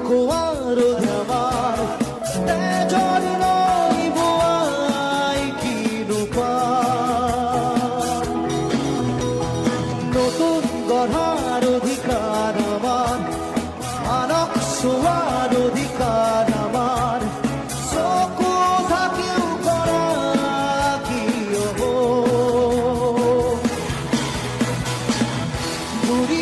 কোৱাৰ ধামাৰ তেজৰ নৈ বোৱাই কিনো পাম নতুন গঢ়াৰ অধিকাৰ আমাৰ আনক চোৱাৰ অধিকাৰ আমাৰ চকু থাকিও কৰা কিয় বুঢ়ী